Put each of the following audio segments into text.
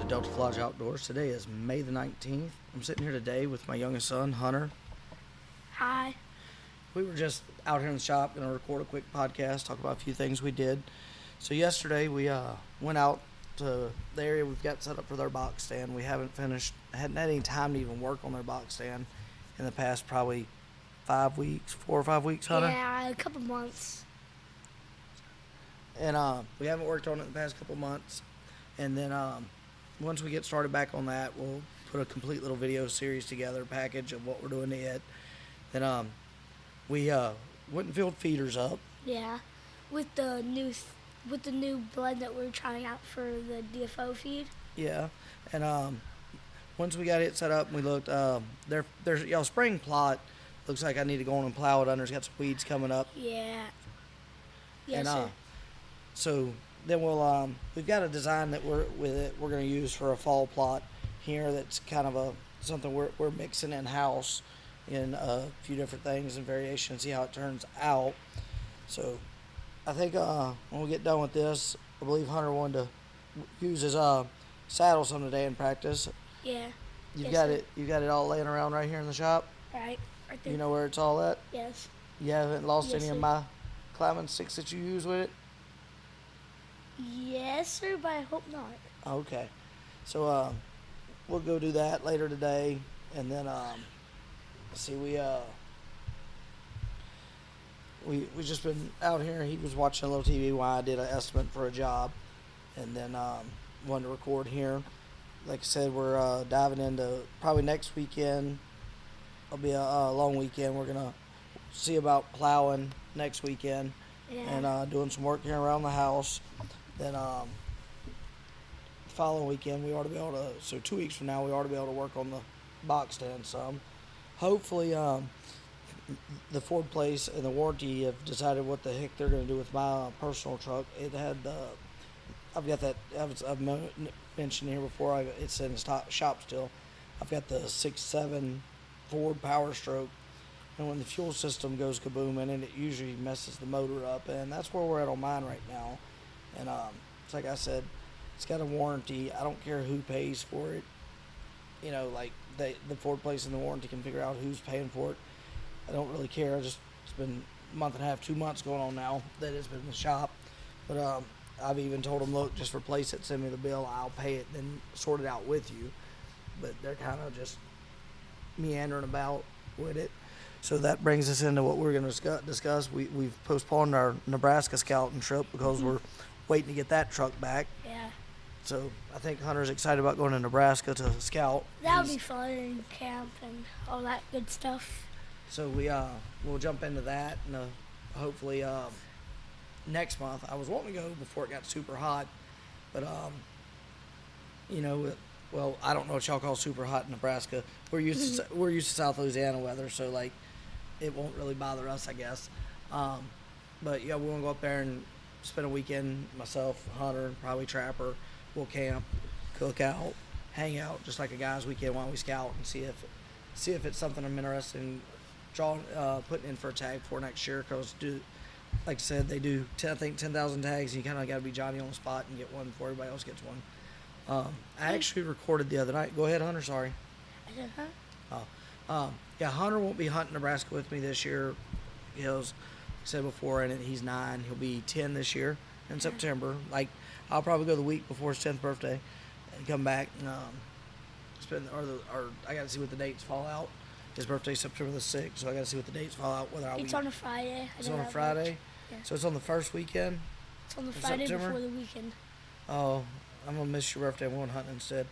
Delta Lodge Outdoors. Today is May the 19th. I'm sitting here today with my youngest son, Hunter. Hi. We were just out here in the shop going to record a quick podcast, talk about a few things we did. So yesterday we went out to the area we've got set up for their box stand. We hadn't had any time to even work on their box stand in the past probably 4 or 5 weeks, Hunter? Yeah, a couple months. And we haven't worked on it in the past couple months. And then once we get started back on that, we'll put a complete little video series together, package of what we're doing to it. Then we went and filled feeders up. Yeah, with the new blend that we're trying out for the DFO feed. Yeah, and once we got it set up, and we looked. There's spring plot. Looks like I need to go on and plow it under. It's got some weeds coming up. Yeah. Yes, and sir. so then we've got a design that we're going to use for a fall plot here. That's kind of something we're mixing in house in a few different things and variations. See how it turns out. So I think when we get done with this, I believe Hunter wanted to use his saddle some today in practice. Yeah. You've Yes, got it all laying around right here in the shop. Right there. You know where it's all at? Yes. You haven't lost Yes, any sir. of my climbing sticks that you use with it? Yes, sir, but I hope not. Okay. So we'll go do that later today, and then see we just been out here. He was watching a little TV while I did an estimate for a job, and then wanted to record here. Like I said, we're diving into probably next weekend. It'll be a long weekend. We're gonna see about plowing next weekend Yeah. and doing some work here around the house. Then the following weekend we ought to be able to. So 2 weeks from now we ought to be able to work on the box stand some. Hopefully the Ford place and the warranty have decided what the heck they're going to do with my personal truck. It had I've got that I've mentioned here before. It's in the shop still. I've got the 6.7 Ford Power Stroke, and when the fuel system goes kaboom in it, it usually messes the motor up, and that's where we're at on mine right now. And it's like I said, it's got a warranty. I don't care who pays for it. You know, like the Ford place and the warranty can figure out who's paying for it. I don't really care. It's been a month and a half, 2 months going on now that it's been in the shop. But I've even told them, look, just replace it, send me the bill, I'll pay it, then sort it out with you. But they're kind of just meandering about with it. So that brings us into what we're going to discuss. We've postponed our Nebraska scouting trip because we're waiting to get that truck back. Yeah. So I think Hunter's excited about going to Nebraska to scout. That would be fun, and camp and all that good stuff. So we'll jump into that, and hopefully next month. I was wanting to go before it got super hot, but well, I don't know what y'all call super hot in Nebraska. We're used to South Louisiana weather, so like it won't really bother us, I guess. But yeah, we want to go up there and spend a weekend. Myself, Hunter, probably Trapper. We'll camp, cook out, hang out, just like a guys' weekend while we scout, and see if it's something I'm interested in putting in for a tag for next year. Because like I said, they do 10,000 tags, and you kind of got to be Johnny on the spot and get one before everybody else gets one. I actually recorded the other night. Go ahead, Hunter. Sorry. I said, huh? Yeah, Hunter won't be hunting Nebraska with me this year. He was, like I said before, and he's 9. He'll be 10 this year in September. Like, I'll probably go the week before his 10th birthday and come back and I got to see what the dates fall out. His birthday's September the 6th, so I got to see what the dates fall out. It's on a Friday. It's on a Friday? Yeah. So it's on the first weekend? It's on the Friday September? before the weekend. Oh, I'm going to miss your birthday. I'm going hunting instead.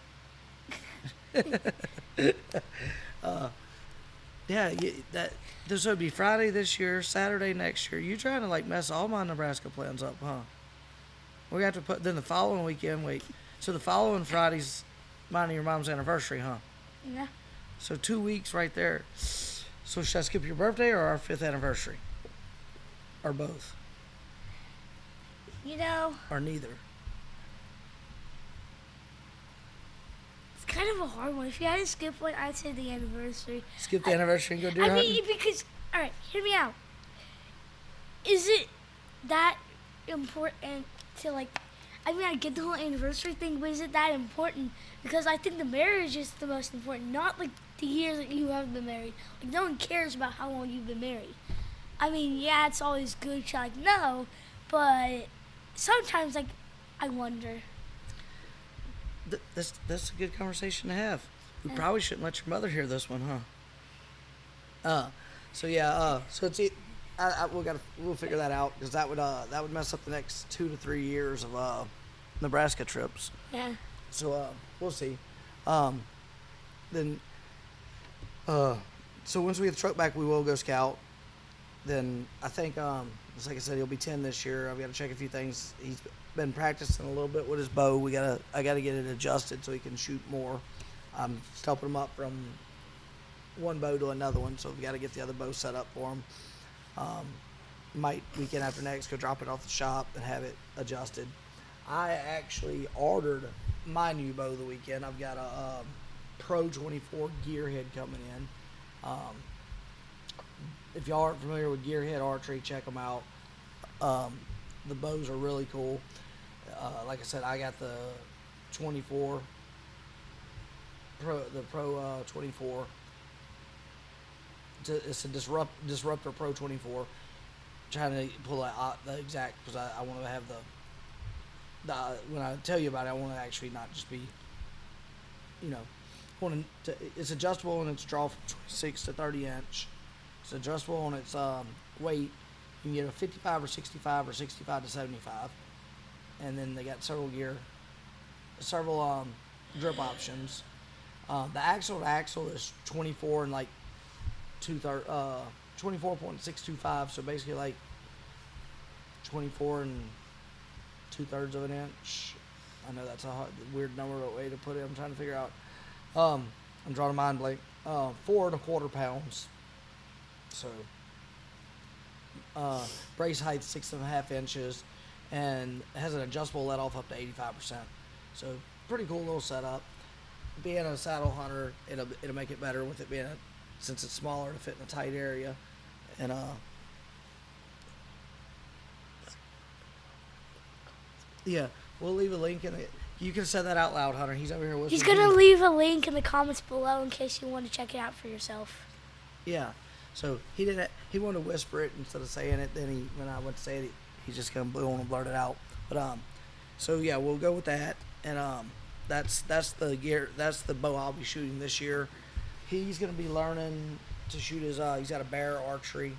This would be Friday this year, Saturday next year. You trying to like mess all my Nebraska plans up, huh? We have to put then the following weekend. Wait, so the following Friday's mine and your mom's anniversary, huh? Yeah. So 2 weeks right there. So should I skip your birthday or our 5th anniversary, or both, or neither? It's kind of a hard one. If you had to skip one, I'd say the anniversary. Skip the anniversary and go deer I hunting? mean, because, all right, hear me out. Is it that important to, like, I mean, I get the whole anniversary thing, but is it that important? Because I think the marriage is the most important, not like the years that you have been married. Like, no one cares about how long you've been married. I mean, yeah, it's always good to like know, but sometimes like I wonder. That's a good conversation to have. We probably shouldn't let your mother hear this one, huh? So it's we'll figure that out because that would mess up the next 2 to 3 years of Nebraska trips. Yeah. So we'll see. Then so once we get the truck back, we will go scout. Then I think just like I said, he'll be 10 this year. I've got to check a few things. He's been practicing a little bit with his bow. I gotta get it adjusted so he can shoot more. I'm helping him up from one bow to another one, so we've got to get the other bow set up for him. Might weekend after next go drop it off the shop and have it adjusted. I actually ordered my new bow the weekend. I've got a Pro 24 gearhead coming in. If y'all aren't familiar with gearhead archery, check them out. The bows are really cool. Like I said, I got the 24 Pro 24. It's a Disruptor Pro 24. Trying to pull out the exact, because I want to have the when I tell you about it, I want to actually not just be, it's adjustable and it's draw from 26 to 30 inch. It's adjustable on its weight. You can get a 55 or 65 or 65 to 75. And then they got several drip options. The axle to axle is 24 and like 24.625, so basically like 24 and 2/3 of an inch. I know that's a weird number, but way to put it. I'm trying to figure out. I'm drawing a mind blank. 4¼ pounds. So brace height 6.5 inches, and has an adjustable let off up to 85%. So pretty cool little setup. Being a saddle hunter, it'll make it better with it being since it's smaller to fit in a tight area, and yeah, we'll leave a link in it. You can say that out loud, Hunter. He's over here listening. He's gonna leave a link in the comments below in case you want to check it out for yourself. Yeah. So he wanted to whisper it instead of saying it. Then when I went to say it, he's just gonna blurt it out. But so yeah, we'll go with that. And that's the gear. That's the bow I'll be shooting this year. He's gonna be learning to shoot his. He's got a bear archery.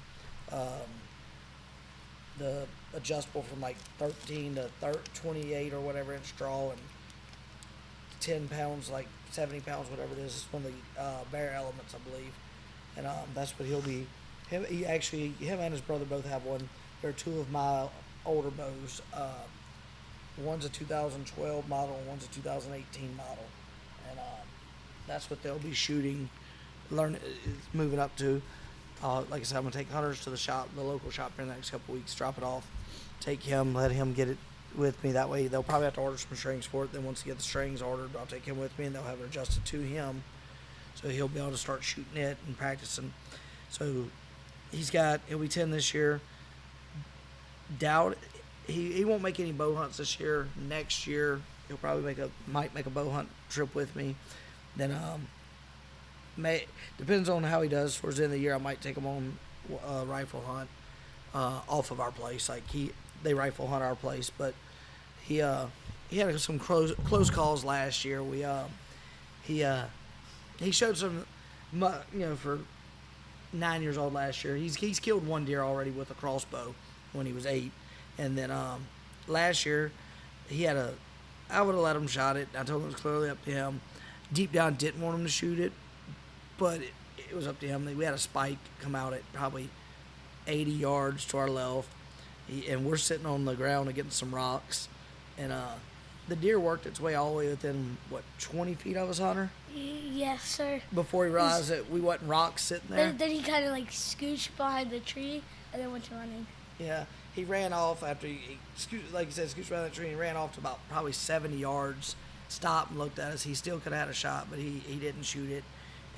The adjustable from like 13 to 28 or whatever inch draw, and 10 pounds, like 70 pounds, whatever it is. It's one of the bear elements, I believe. And that's what he'll be. Him and his brother both have one. They're two of my older bows. One's a 2012 model and one's a 2018 model. And that's what they'll be shooting, moving up to. Like I said, I'm going to take Hunters to the local shop in the next couple weeks, drop it off, take him, let him get it with me. That way they'll probably have to order some strings for it. Then once he gets the strings ordered, I'll take him with me and they'll have it adjusted to him. So he'll be able to start shooting it and practicing. So he'll be 10 this year. Doubt he won't make any bow hunts this year. Next year he'll probably might make a bow hunt trip with me. Then depends on how he does. Towards the end of the year, I might take him on a rifle hunt off of our place. Like they rifle hunt our place, but he had some close calls last year. He showed some, for 9 years old last year. He's killed one deer already with a crossbow when he was 8. And then last year, I would have let him shot it. I told him it was clearly up to him. Deep down, didn't want him to shoot it, but it was up to him. We had a spike come out at probably 80 yards to our left, and we're sitting on the ground against some rocks. And the deer worked its way all the way within, 20 feet of us, Hunter? Yes, sir. Before he realized that we wasn't rocks sitting there. Then he kind of scooched behind the tree and then went running. Yeah, he ran off after he scooched behind the tree, and he ran off to about probably 70 yards, stopped and looked at us. He still could have had a shot, but he didn't shoot it.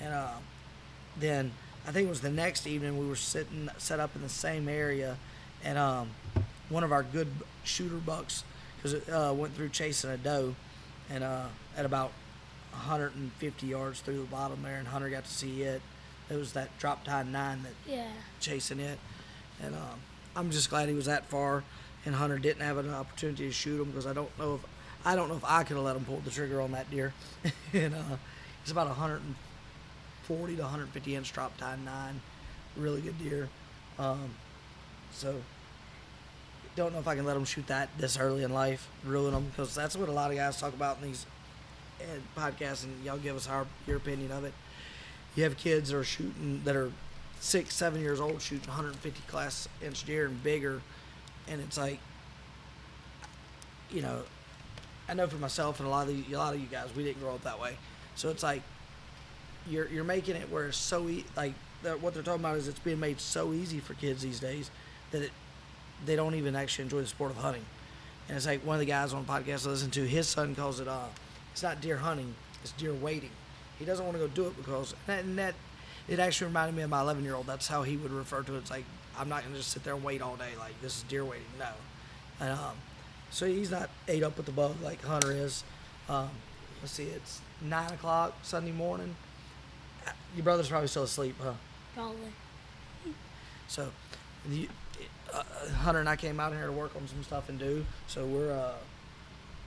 And then I think it was the next evening we were set up in the same area, and one of our good shooter bucks because it went through chasing a doe, and at about 150 yards through the bottom there, and Hunter got to see it. It was that drop tide 9 that chasing it, and I'm just glad he was that far, and Hunter didn't have an opportunity to shoot him because I don't know if I could have let him pull the trigger on that deer, and it's about 140 to 150 inch drop tide 9, really good deer, so. Don't know if I can let them shoot that this early in life, ruin them, because that's what a lot of guys talk about in these podcasts, and y'all give us your opinion of it. You have kids that are shooting, that are 6, 7 years old, shooting 150 class inch deer and bigger, and it's like, you know, I know for myself and a lot of you guys, we didn't grow up that way, so it's like you're making it where it's so what they're talking about is it's being made so easy for kids these days that they don't even actually enjoy the sport of hunting. And it's like one of the guys on the podcast I listen to, his son calls it, it's not deer hunting, it's deer waiting. He doesn't want to go do it because, it actually reminded me of my 11-year-old. That's how he would refer to it. It's like, I'm not going to just sit there and wait all day. Like, this is deer waiting. No. And, so he's not ate up with the bug like Hunter is. Let's see, it's 9 o'clock Sunday morning. Your brother's probably still asleep, huh? Probably. So, Hunter and I came out here to work on some stuff and do. So we're,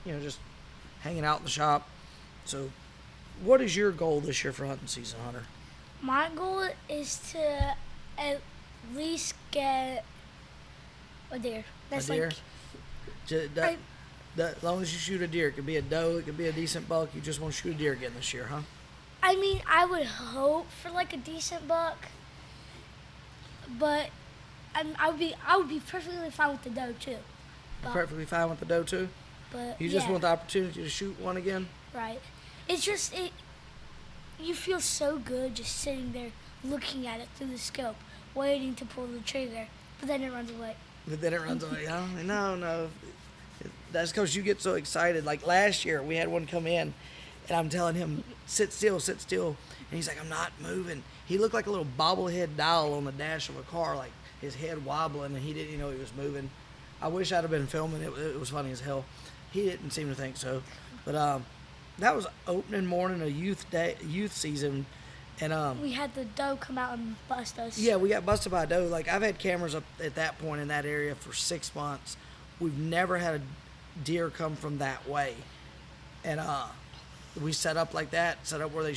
just hanging out in the shop. So, what is your goal this year for hunting season, Hunter? My goal is to at least get a deer. That's a deer? Like, as long as you shoot a deer, it could be a doe, it could be a decent buck. You just want to shoot a deer again this year, huh? I mean, I would hope for like a decent buck, but I would be perfectly fine with the doe too. Perfectly fine with the doe too? But you just want the opportunity to shoot one again? Right. It's just you feel so good just sitting there looking at it through the scope, waiting to pull the trigger, but then it runs away. Huh? No. That's because you get so excited. Like last year, we had one come in, and I'm telling him, sit still. And he's like, I'm not moving. He looked like a little bobblehead doll on the dash of a car, like his head wobbling, and he didn't know he was moving. I wish I'd have been filming it. It was funny as hell. He didn't seem to think so. But that was opening morning of youth season. And we had the doe come out and bust us. Yeah, we got busted by a doe. Like, I've had cameras up at that point in that area for 6 months. We've never had a deer come from that way. And we set up like that, set up where they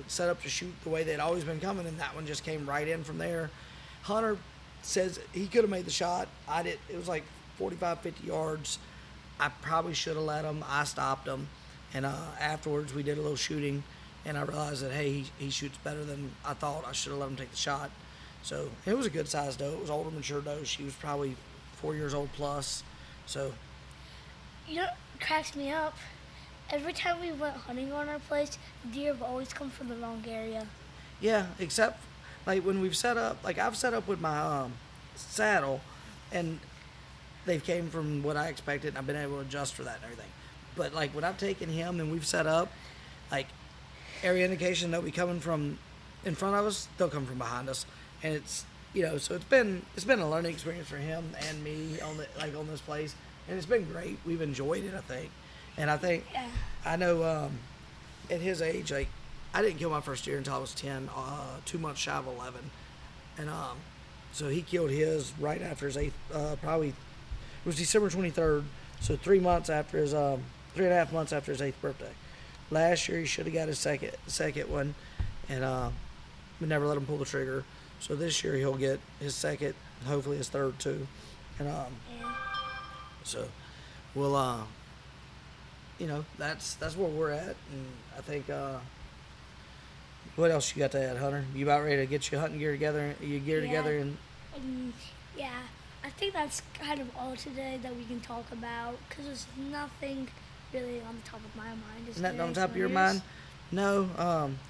set up to shoot the way they'd always been coming, and that one just came right in from there. Hunter says he could have made the shot. I did. It was like 45, 50 yards. I probably should have let him. I stopped him. And afterwards, we did a little shooting, and I realized that, hey, he shoots better than I thought. I should have let him take the shot. So it was a good-sized doe. It was older, mature doe. She was probably 4 years old plus. So, you know what cracks me up? Every time we went hunting on our place, deer have always come from the wrong area. Yeah, except like when we've set up, like I've set up with my saddle, and they've came from what I expected, and I've been able to adjust for that and everything. But like when I've taken him and we've set up, like every indication they'll be coming from in front of us, they'll come from behind us, and it's so it's been a learning experience for him and me on this place, and it's been great. We've enjoyed it, I think. And I think, I know at his age, like, I didn't kill my first deer until I was 10, 2 months shy of 11. And so he killed his right after his 8th, probably, it was December 23rd, so 3 months after his, 3.5 months after his 8th birthday. Last year, he should have got his second one, and we never let him pull the trigger. So this year, he'll get his second, hopefully his third, too. And so we'll, that's where we're at, and I think, what else you got to add, Hunter? You about ready to get your hunting gear together, together, and... Yeah, I think that's kind of all today that we can talk about, because there's nothing really on the top of my mind. Nothing on top of your mind? No,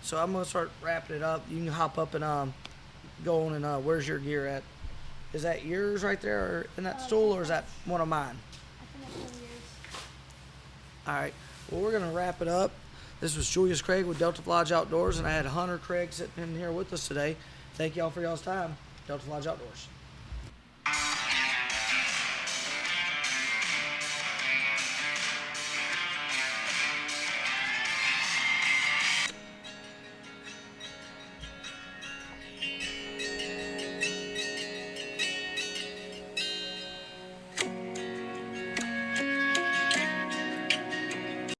so I'm going to start wrapping it up. You can hop up and go on, and where's your gear at? Is that yours right there or in that stool, or is that one of mine? I think that's one of yours. All right. Well, we're going to wrap it up. This was Julius Craig with Delta Lodge Outdoors, and I had Hunter Craig sitting in here with us today. Thank y'all for y'all's time. Delta Lodge Outdoors.